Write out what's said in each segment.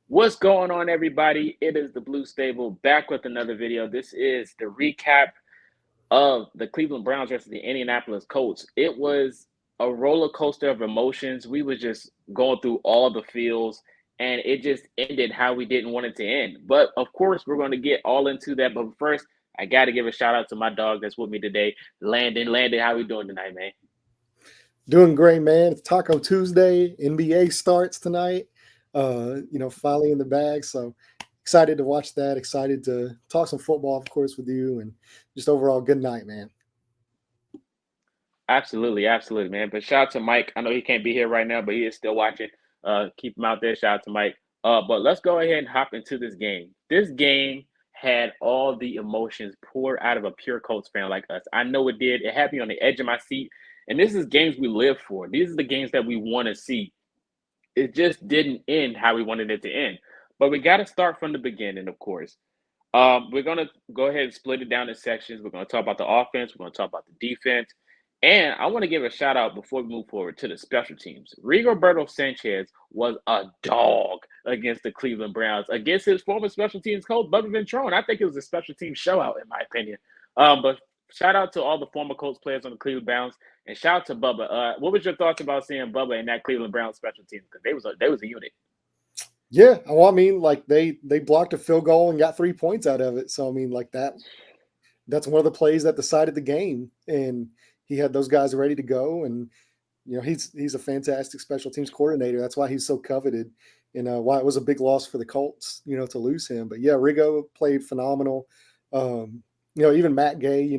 What's going on, everybody? It is the Blue Stable back with another video. This is the recap of the Cleveland Browns versus the Indianapolis Colts. It was a roller coaster of emotions. We were just going through all the feels, and it just ended how we didn't want it to end. But of course, we're going to get all into that. But first, I got to give a shout out to my dog that's with me today, Landon. Landon, how we doing tonight, man? Doing great, man. It's Taco Tuesday. NBA starts tonight. Finally in the bag. So excited to watch that. Excited to talk some football, of course, with you, and just overall good night, man. Absolutely, absolutely, man. But shout out to Mike. I know he can't be here right now, but he is still watching. Keep him out there. Shout out to Mike. But let's go ahead and hop into this game. This game had all the emotions poured out of a pure Colts fan like us. I know it did. It had me on the edge of my seat. And this is games we live for. These are the games that we want to see. It just didn't end how we wanted it to end. But we got to start from the beginning, of course. We're going to go ahead and split it down in sections. We're going to talk about the offense. We're going to talk about the defense. And I want to give a shout out before we move forward to the special teams. Rigoberto Sanchez was a dog against the Cleveland Browns, against his former special teams coach, Bubba Ventrone. I think it was a special team showout, in my opinion. But shout out to all the former Colts players on the Cleveland Browns, and shout out to Bubba. What was your thoughts about seeing Bubba in that Cleveland Browns special teams? Because they was a unit. Yeah, well, I mean, like they blocked a field goal and got 3 points out of it. So I mean, like that's one of the plays that decided the game, and he had those guys ready to go. And he's a fantastic special teams coordinator. That's why he's so coveted, and why it was a big loss for the Colts, to lose him. But yeah, Rigo played phenomenal. Even Matt Gay,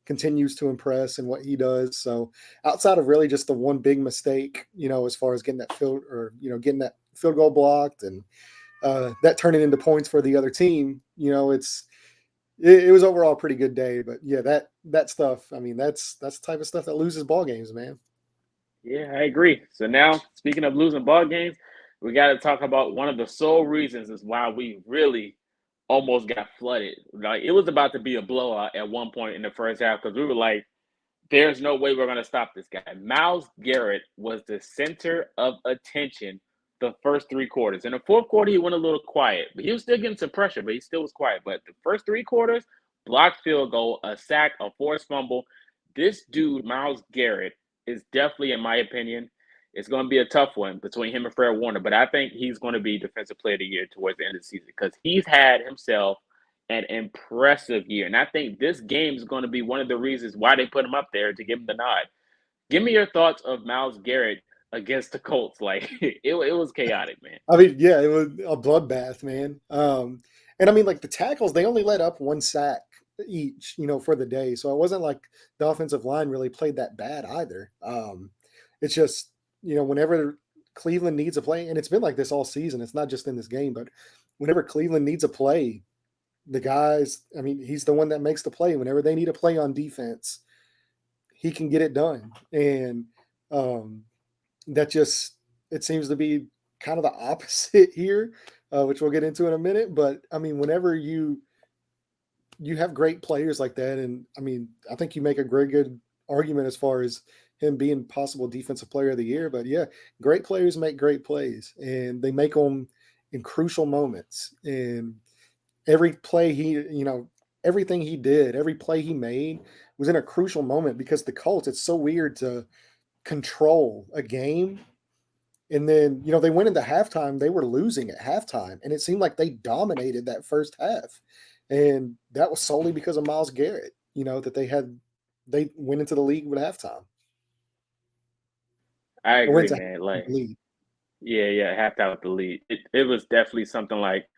continues to impress in what he does. So outside of really just the one big mistake, as far as getting that getting that field goal blocked and that turning into points for the other team, it was overall a pretty good day. But yeah, that stuff. I mean, that's the type of stuff that loses ball games, man. Yeah, I agree. So now, speaking of losing ball games, we got to talk about one of the sole reasons is why we really almost got flooded. Like it was about to be a blowout at one point in the first half because we were like, "There's no way we're going to stop this guy." Miles Garrett was the center of attention the first three quarters. In the fourth quarter, he went a little quiet, but he was still getting some pressure, but he still was quiet. But the first three quarters, blocked field goal, a sack, a forced fumble. This dude, Miles Garrett, is definitely, in my opinion, it's going to be a tough one between him and Fred Warner. But I think he's going to be Defensive Player of the Year towards the end of the season because he's had himself an impressive year. And I think this game is going to be one of the reasons why they put him up there to give him the nod. Give me your thoughts of Miles Garrett against the Colts. Like it was chaotic, man. I mean, yeah, it was a bloodbath, man. And I mean, like the tackles, they only let up one sack each, for the day. So it wasn't like the offensive line really played that bad either. It's just, whenever Cleveland needs a play, and it's been like this all season, it's not just in this game, but whenever Cleveland needs a play, the guys, I mean, he's the one that makes the play. Whenever they need a play on defense, he can get it done. And um, that just, it seems to be kind of the opposite here, which we'll get into in a minute. But I mean, whenever you have great players like that, and I mean, I think you make a very good argument as far as him being possible defensive player of the year. But yeah, great players make great plays, and they make them in crucial moments. And every play everything he did, every play he made was in a crucial moment because the Colts, it's so weird to control a game. And then, they went into halftime, they were losing at halftime, and it seemed like they dominated that first half. And that was solely because of Miles Garrett, that they went into the league with halftime. I Or went agree, to man. halftime with Like, the lead. yeah, half out with the lead. It was definitely something like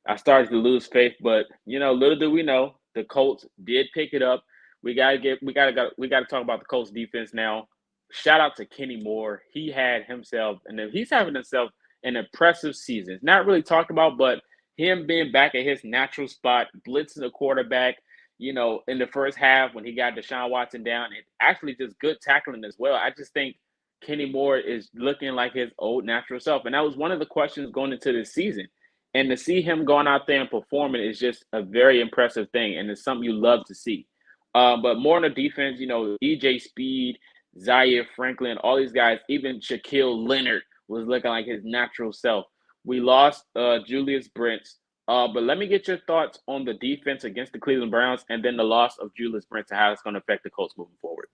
I started to lose faith, but little do we know, the Colts did pick it up. We gotta talk about the Colts defense now. Shout out to Kenny Moore. He had himself, and he's having himself an impressive season. It's not really talked about, but him being back at his natural spot, blitzing the quarterback, in the first half when he got Deshaun Watson down, and actually just good tackling as well. I just think Kenny Moore is looking like his old natural self. And that was one of the questions going into this season. And to see him going out there and performing is just a very impressive thing. And it's something you love to see. But more on the defense, EJ Speed, Zaire Franklin, all these guys, even Shaquille Leonard was looking like his natural self. We lost Julius Brents. But let me get your thoughts on the defense against the Cleveland Browns and then the loss of Julius Brents and how it's going to affect the Colts moving forward.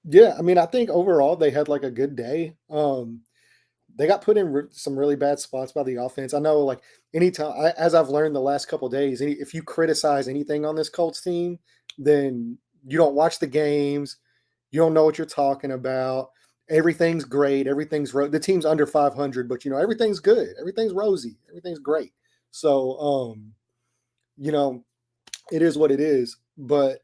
Yeah, I mean, I think overall they had like a good day. They got put in some really bad spots by the offense. I know, like anytime, as I've learned the last couple of days, if you criticize anything on this Colts team, then you don't watch the games, you don't know what you're talking about. Everything's great, the team's under 500, but everything's good, everything's rosy, everything's great. So, you know, it is what it is. But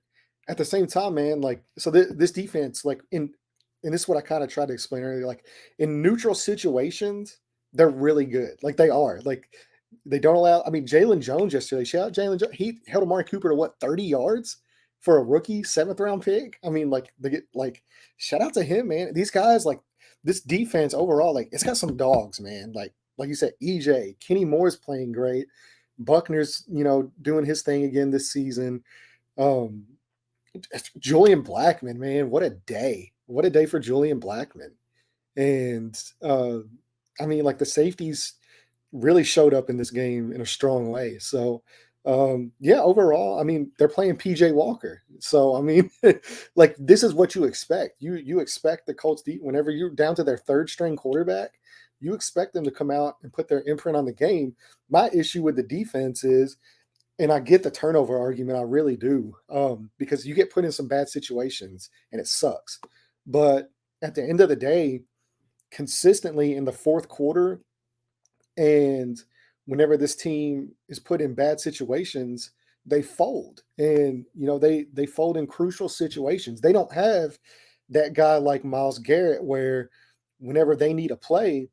at the same time, man, like so this defense, like and this is what I kind of tried to explain earlier. Like in neutral situations, they're really good. Like they are. Like they don't allow. I mean, Jalen Jones yesterday. Shout out Jalen Jones. He held Amari Cooper to what 30 yards for a rookie 7th round pick. I mean, like they get like shout out to him, man. These guys like this defense overall, like it's got some dogs, man. Like you said, EJ Kenny Moore's playing great. Buckner's doing his thing again this season. Um, Julian Blackman, man, what a day! What a day for Julian Blackman. And I mean, like the safeties really showed up in this game in a strong way. So yeah, overall, I mean, they're playing PJ Walker. So I mean, like this is what you expect. You expect the Colts whenever you're down to their third string quarterback, you expect them to come out and put their imprint on the game. My issue with the defense is, and I get the turnover argument, I really do, because you get put in some bad situations and it sucks. But at the end of the day, consistently in the fourth quarter and whenever this team is put in bad situations, they fold. And they fold in crucial situations. They don't have that guy like Myles Garrett where whenever they need a play,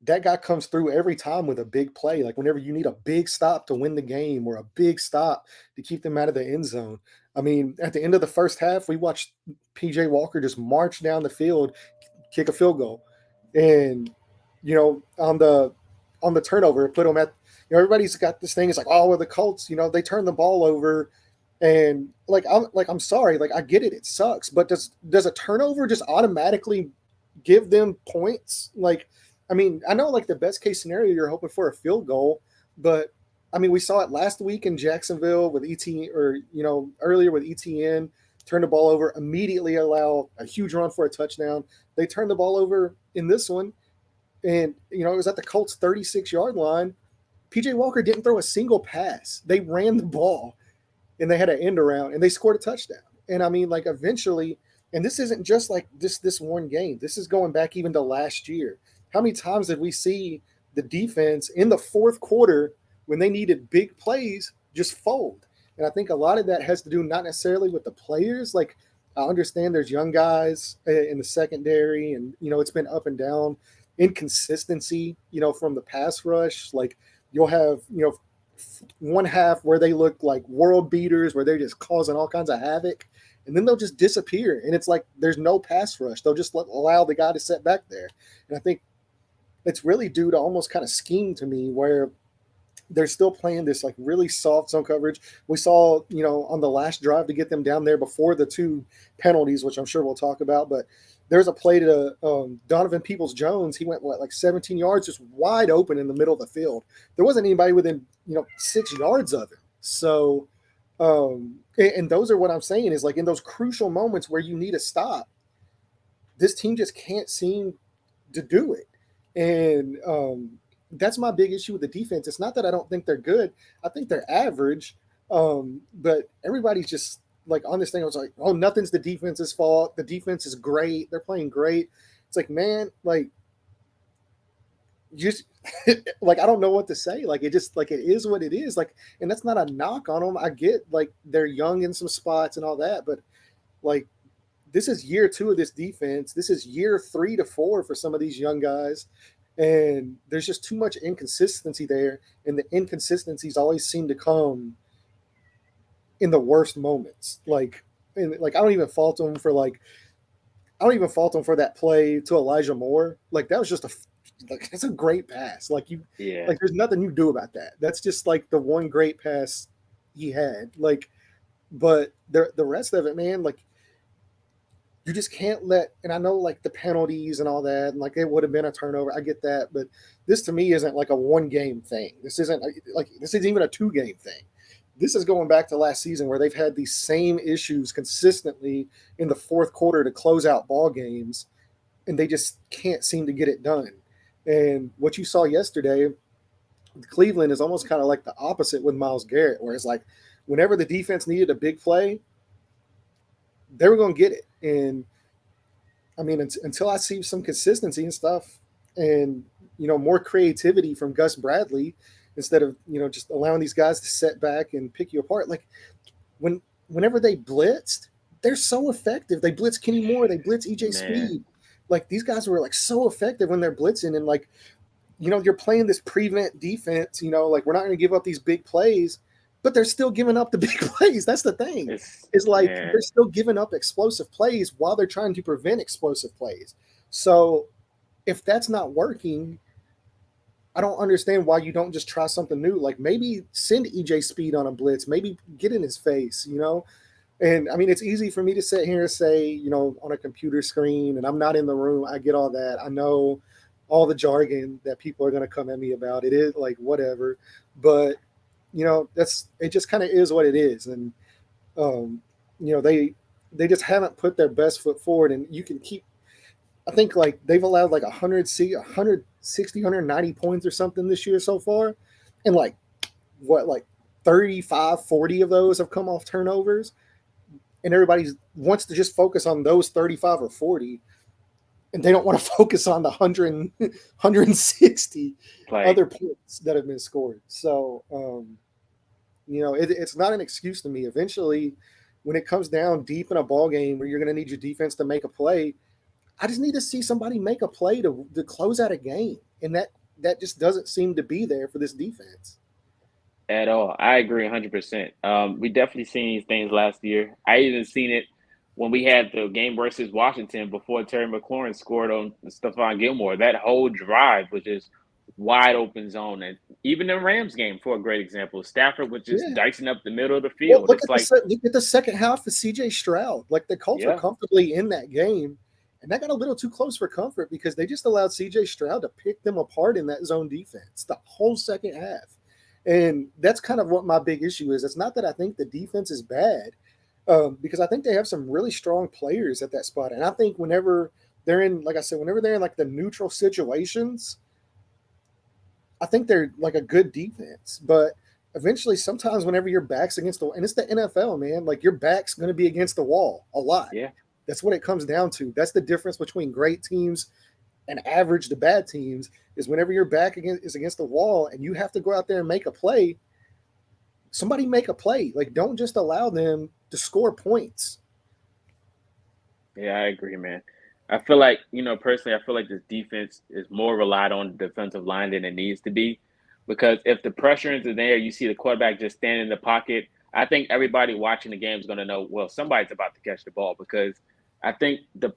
that guy comes through every time with a big play. Like whenever you need a big stop to win the game or a big stop to keep them out of the end zone. I mean, at the end of the first half, we watched PJ Walker just march down the field, kick a field goal. And on the turnover, it put them at everybody's got this thing. It's like, oh, well, the Colts, they turn the ball over. And I'm sorry, like I get it, it sucks, but does a turnover just automatically give them points? Like, I mean, I know like the best case scenario you're hoping for a field goal, but I mean, we saw it last week in Jacksonville with or earlier with ETN, turn the ball over, immediately allow a huge run for a touchdown. They turned the ball over in this one, and it was at the Colts 36-yard line. PJ Walker didn't throw a single pass. They ran the ball and they had an end around and they scored a touchdown. And I mean, like eventually, and this isn't just like this one game. This is going back even to last year. How many times did we see the defense in the fourth quarter when they needed big plays just fold? And I think a lot of that has to do not necessarily with the players. Like I understand there's young guys in the secondary, and it's been up and down, inconsistency. From the pass rush, like you'll have one half where they look like world beaters, where they're just causing all kinds of havoc, and then they'll just disappear. And it's like there's no pass rush. They'll just allow the guy to sit back there. And I think it's really due to almost kind of scheme to me, where they're still playing this like really soft zone coverage. We saw, on the last drive to get them down there before the two penalties, which I'm sure we'll talk about, but there's a play to Donovan Peoples-Jones. He went like 17 yards, just wide open in the middle of the field. There wasn't anybody within 6 yards of him. So, and those are what I'm saying is like in those crucial moments where you need a stop, this team just can't seem to do it. And that's my big issue with the defense. It's not that I don't think they're good. I think they're average. But everybody's just like on this thing. I was like, oh, nothing's the defense's fault. The defense is great. They're playing great. It's like, man, like just like I don't know what to say. Like it just like it is what it is. Like, and that's not a knock on them. I get like they're young in some spots and all that, but like this is year 2 of this defense. This is year 3 to 4 for some of these young guys. And there's just too much inconsistency there. And the inconsistencies always seem to come in the worst moments. Like, and like I don't even fault them for that play to Elijah Moore. Like that was just that's a great pass. Like Yeah. like there's nothing you do about that. That's just like the one great pass he had. Like, but the rest of it, man, like you just can't let, and I know like the penalties and all that, and like it would have been a turnover. I get that, but this to me isn't like a one game thing. This isn't like this isn't even a 2 game thing. This is going back to last season where they've had these same issues consistently in the fourth quarter to close out ball games, and they just can't seem to get it done. And what you saw yesterday, Cleveland is almost kind of like the opposite with Myles Garrett, where it's like whenever the defense needed a big play, they were going to get it. And I mean, until I see some consistency and stuff, and more creativity from Gus Bradley, instead of just allowing these guys to set back and pick you apart. Like whenever they blitzed, they're so effective. They blitz Kenny Moore, they blitz EJ Man, Speed. Like these guys were like so effective when they're blitzing, and like you're playing this prevent defense. Like we're not going to give up these big plays, but they're still giving up the big plays. That's the thing. it's Is like man. they're still giving up explosive plays while they're trying to prevent explosive plays. So if that's not working, I don't understand why you don't just try something new. Like maybe send EJ Speed on a blitz, maybe get in his face. And I mean, it's easy for me to sit here and say, on a computer screen, and I'm not in the room. I get all that. I know all the jargon that people are going to come at me about. It is like whatever, but that's it. Just kind of is what it is, and um, they just haven't put their best foot forward. And you can keep. I think like they've allowed like 160, 190 points or something this year so far, and like what like 35, 40 of those have come off turnovers, and everybody wants to just focus on those 35 or 40, and they don't want to focus on the 160 Like, other points that have been scored. So it's not an excuse to me. Eventually, when it comes down deep in a ball game where you're going to need your defense to make a play, I just need to see somebody make a play to close out a game, and that just doesn't seem to be there for this defense. at all. I agree 100%. We definitely seen these things last year. I even seen it when we had the game versus Washington before Terry McLaurin scored on Stephon Gilmore. That whole drive was just wide open zone. And even the Rams game, for a great example, Stafford was just Yeah. dicing up the middle of the Well, field. It's like, look at the second half of C.J. Stroud. Like the Colts were yeah, comfortably in that game, and that got a little too close for comfort because they just allowed C.J. Stroud to pick them apart in that zone defense the whole second half. And that's kind of what my big issue is. It's not that I think the defense is bad, because I think they have some really strong players at that spot. And I think whenever they're in, like I said, whenever they're in like the neutral situations, I think they're like a good defense. But eventually, sometimes whenever your back's against the, and it's the NFL, man, like your back's going to be against the wall a lot. yeah. That's what it comes down to. That's the difference between great teams and average to bad teams is whenever your back is against the wall and you have to go out there and make a play, somebody make a play. Like don't just allow them to score points. Yeah, I agree, man. I feel like, personally, I feel like this defense is more relied on the defensive line than it needs to be. Because if the pressure isn't there, you see the quarterback just standing in the pocket. I think everybody watching the game is going to know, well, somebody's about to catch the ball because I think the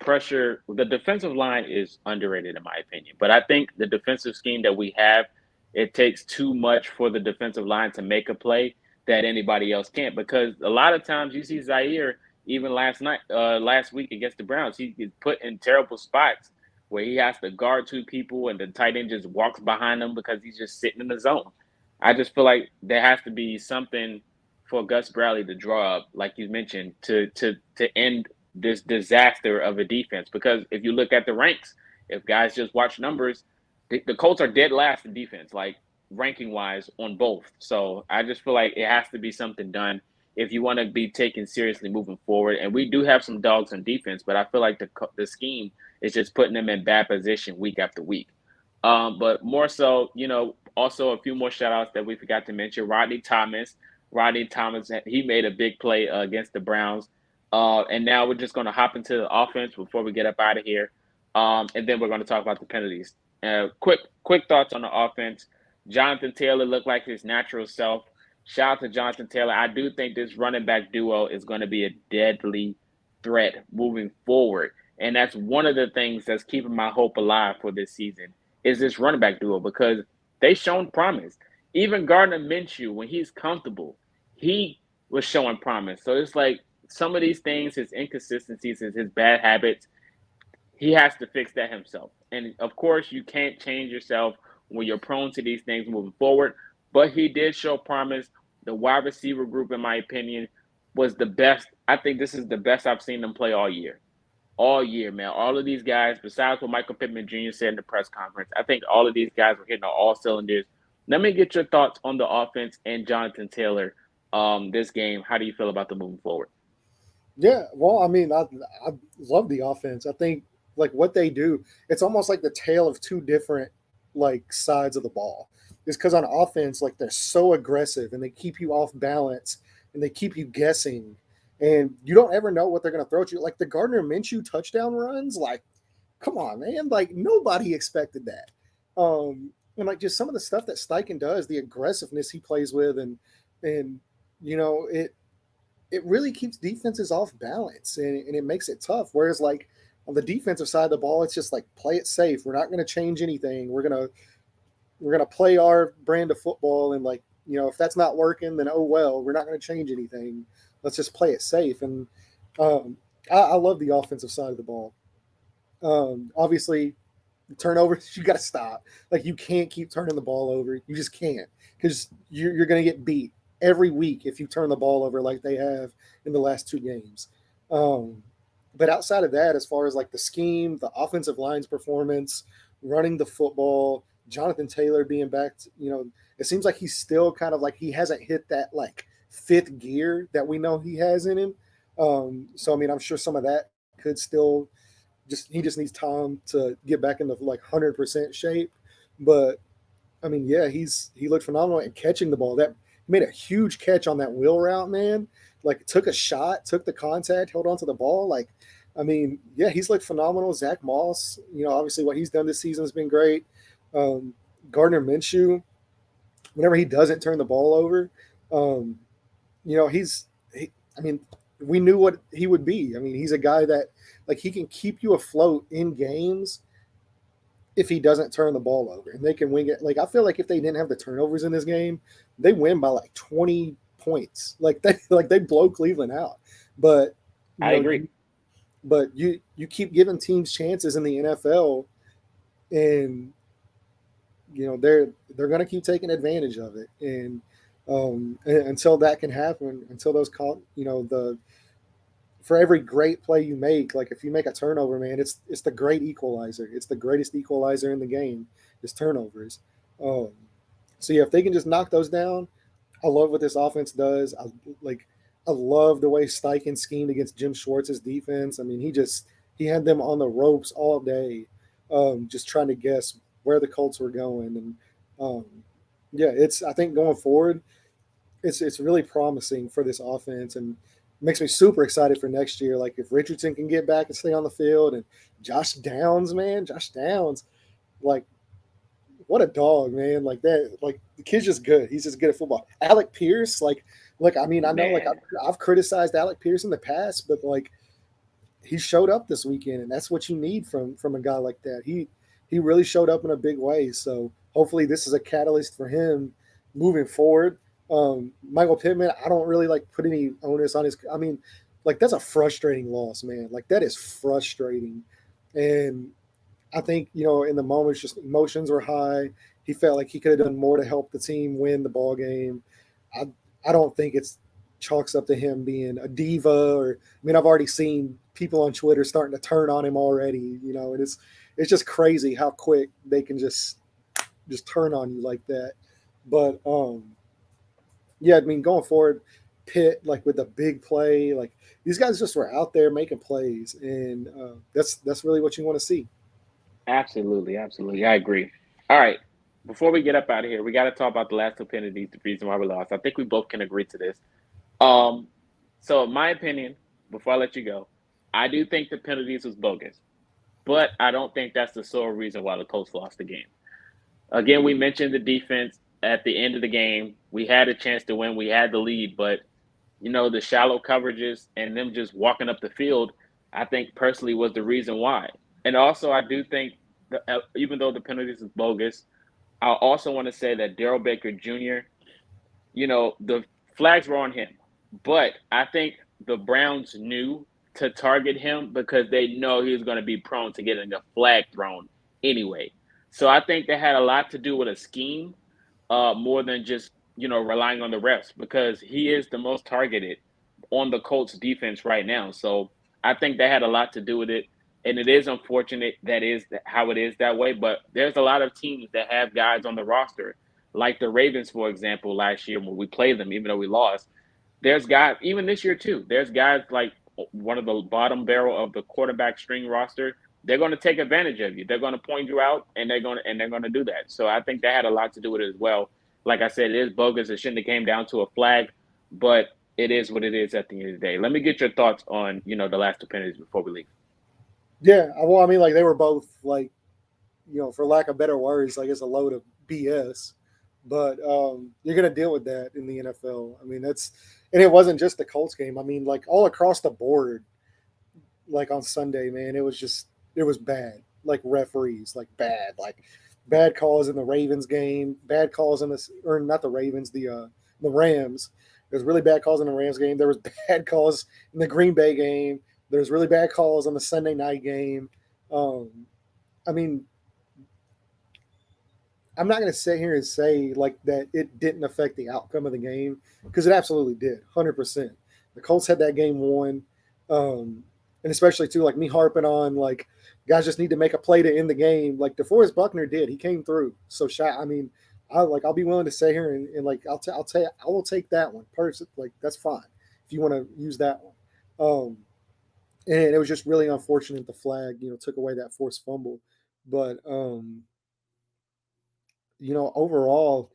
defensive line is underrated in my opinion. But I think the defensive scheme that we have, it takes too much for the defensive line to make a play that anybody else can't. Because a lot of times you see Zaire even last week against the Browns, he gets put in terrible spots where he has to guard two people and the tight end just walks behind him because he's just sitting in the zone. I just feel like there has to be something for Gus Bradley to draw up, like you mentioned, to end this disaster of a defense. Because if you look at the ranks, if guys just watch numbers, the Colts are dead last in defense, like ranking wise on both. So I just feel like it has to be something done if you want to be taken seriously moving forward. And we do have some dogs on defense, but I feel like the scheme is just putting them in bad position week after week. But more so, also a few more shout outs that we forgot to mention. Rodney Thomas. Rodney Thomas, he made a big play against the Browns. And now we're just going to hop into the offense before we get up out of here. And then we're going to talk about the penalties. Quick thoughts on the offense. Jonathan Taylor looked like his natural self. Shout out to Jonathan Taylor. I do think this running back duo is going to be a deadly threat moving forward. And that's one of the things that's keeping my hope alive for this season is this running back duo because they've shown promise. Even Gardner Minshew, when he's comfortable, he was showing promise. So it's like some of these things, his inconsistencies, his bad habits, he has to fix that himself. And of course, you can't change yourself when you're prone to these things moving forward. But he did show promise. The wide receiver group, in my opinion, was the best. I think this is the best I've seen them play all year. All year, man. All of these guys, besides what Michael Pittman Jr. said in the press conference, I think all of these guys were hitting on all cylinders. Let me get your thoughts on the offense and Jonathan Taylor this game. How do you feel about them moving forward? Yeah, well, I mean, I love the offense. I think like what they do, it's almost like the tale of two different like sides of the ball. It's because on offense, like they're so aggressive and they keep you off balance and they keep you guessing, and you don't ever know what they're going to throw at you. Like the Gardner Minshew touchdown runs, like come on, man, like nobody expected that. And like just some of the stuff that Steichen does, the aggressiveness he plays with, and you know it really keeps defenses off balance and it makes it tough. Whereas like on the defensive side of the ball, it's just like play it safe. We're not going to change anything. We're gonna play our brand of football, and like if that's not working, then oh well. We're not going to change anything. Let's just play it safe. And um, I love the offensive side of the ball. Obviously, turnovers you got to stop. Like you can't keep turning the ball over. You just can't because you're going to get beat every week if you turn the ball over like they have in the last two games. Um, but outside of that, as far as like the scheme, the offensive line's performance, running the football, Jonathan Taylor being back, it seems like he's still kind of like he hasn't hit that like fifth gear that we know he has in him. So I mean, I'm sure some of that could still he just needs time to get back into like 100% shape. But I mean, yeah, he looked phenomenal at catching the ball. That he made a huge catch on that wheel route, man. Like took a shot, took the contact, held onto the ball. Like, I mean, yeah, he's looked phenomenal. Zach Moss, obviously what he's done this season has been great. Um, Gardner Minshew, whenever he doesn't turn the ball over, um, I mean, we knew what he would be. I mean, he's a guy that like he can keep you afloat in games if he doesn't turn the ball over, and they can wing it. Like I feel like if they didn't have the turnovers in this game, they win by like 20 points. Like they blow Cleveland out. But you I know, agree. you but you keep giving teams chances in the NFL, and they're going to keep taking advantage of it. And until that can happen, until those call, the for every great play you make, like if you make a turnover, man, it's the great equalizer. It's the greatest equalizer in the game is turnovers. Um, so yeah, if they can just knock those down, I love what this offense does. Like I love the way Steichen schemed against Jim Schwartz's defense. I mean, he had them on the ropes all day, just trying to guess where the Colts were going. And um, yeah, it's I think going forward, it's really promising for this offense and makes me super excited for next year. Like if Richardson can get back and stay on the field, and Josh Downs, man, Josh Downs, like what a dog, man. Like that, like the kid's just good. He's just good at football. Alec Pierce, like I mean, I know like Man, I've criticized Alec Pierce in the past, but like he showed up this weekend, and that's what you need from a guy like that. He really showed up in a big way. So hopefully this is a catalyst for him moving forward. Michael Pittman, I don't really like put any onus on his. I mean, like that's a frustrating loss, man. Like that is frustrating, and I think in the moments, just emotions were high. He felt like he could have done more to help the team win the ball game. I I don't think it's chalks up to him being a diva or I mean I've already seen people on Twitter starting to turn on him already, and it's just crazy how quick they can just turn on you like that. But yeah, I mean going forward, Pitt like with the big play, like these guys just were out there making plays, and that's really what you want to see. absolutely, absolutely. I agree. All right. Before we get up out of here, we got to talk about the last two penalties, the reason why we lost. I think we both can agree to this. Um, so in my opinion, before I let you go, I do think the penalties was bogus, but I don't think that's the sole reason why the Colts lost the game. Again, we mentioned the defense at the end of the game. We had a chance to win. We had the lead, but the shallow coverages and them just walking up the field, I think personally was the reason why. And also, I do think that even though the penalties is bogus, I also want to say that Daryl Baker Jr., the flags were on him. But I think the Browns knew to target him because they know he was going to be prone to getting a flag thrown anyway. So I think that had a lot to do with a scheme, more than just relying on the refs because he is the most targeted on the Colts defense right now. So I think that had a lot to do with it. And it is unfortunate that is how it is that way. But there's a lot of teams that have guys on the roster, like the Ravens, for example, last year when we played them, even though we lost. There's guys, even this year too, there's guys like one of the bottom barrel of the quarterback string roster. They're going to take advantage of you. They're going to point you out, and they're going to do that. So I think that had a lot to do with it as well. Like I said, it is bogus. It shouldn't have came down to a flag, but it is what it is at the end of the day. Let me get your thoughts on the last two penalties before we leave. Yeah, well, I mean, like they were both like, for lack of better words, like it's a load of BS. But you're gonna deal with that in the NFL. I mean, and it wasn't just the Colts game. I mean, like all across the board, like on Sunday, man, it was bad. Like referees, like bad, like bad calls in the Ravens game, bad calls in the or not the Ravens, the Rams. There's really bad calls in the Rams game. There was bad calls in the Green Bay game. There's really bad calls on the Sunday night game. Um, I mean, I'm not going to sit here and say like that it didn't affect the outcome of the game because it absolutely did, 100%. The Colts had that game won, and especially too like me harping on like guys just need to make a play to end the game. Like DeForest Buckner did, he came through. So I mean, I'll be willing to sit here and like I'll tell you, I will take that one. Like that's fine if you want to use that one. And it was just really unfortunate the flag took away that forced fumble, but overall,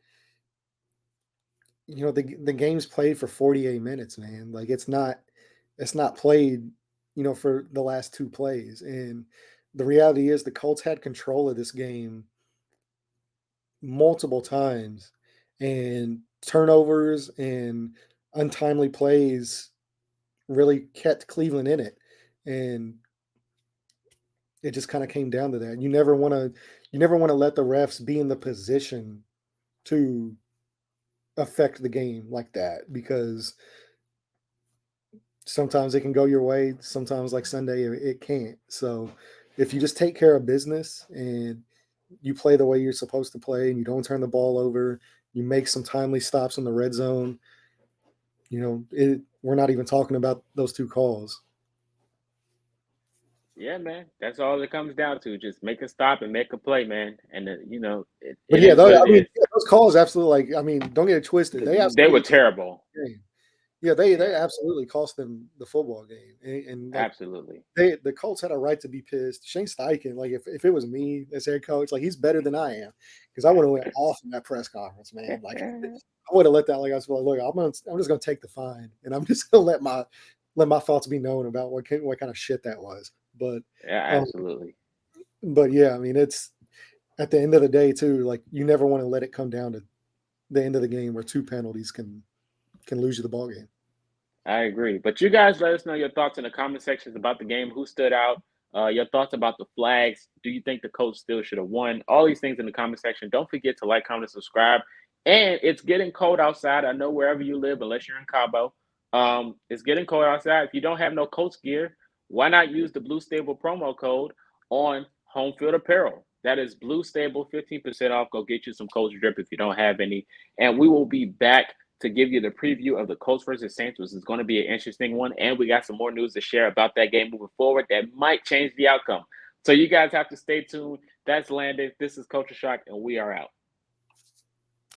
the game's played for 48 minutes, man. Like it's not played, for the last two plays. And the reality is the Colts had control of this game multiple times, and turnovers and untimely plays really kept Cleveland in it. And it just kind of came down to that. You never want to let the refs be in the position to affect the game like that because sometimes it can go your way. Sometimes, like Sunday, it can't. So, if you just take care of business and you play the way you're supposed to play and you don't turn the ball over, you make some timely stops in the red zone, we're not even talking about those two calls. Yeah, man, that's all it comes down to. Just make a stop and make a play, man. And it, But it yeah, is what it I mean, is. yeah, those calls absolutely like. I mean, don't get it twisted. They They were absolutely cost terrible. the game. Yeah, they Yeah, absolutely cost them the football game, and like absolutely. the Colts had a right to be pissed. Shane Steichen, like if it was me as head coach, like he's better than I am because I would have went off in that press conference, man. Like I would have let that like I was like, look, I'm just gonna take the fine and I'm just gonna let my thoughts be known about what kind of shit that was. Yeah, Um, absolutely. but yeah, I mean it's at the end of the day too. Like you never want to let it come down to the end of the game where two penalties can lose you the ball game. I agree. But you guys let us know your thoughts in the comment sections about the game. Who stood out? Your thoughts about the flags. Do you think the coach still should have won? All these things in the comment section. Don't forget to like, comment, and subscribe. And it's getting cold outside. I know wherever you live, unless you're in Cabo, it's getting cold outside. If you don't have no Colts gear, why not use the Blue Stable promo code on Home Field Apparel? That is Blue Stable, 15% off. Go get you some Colts drip if you don't have any. And we will be back to give you the preview of the Colts versus Saints, which is going to be an interesting one. And we got some more news to share about that game moving forward that might change the outcome. So you guys have to stay tuned. That's Landon. This is Culture Shock, and we are out.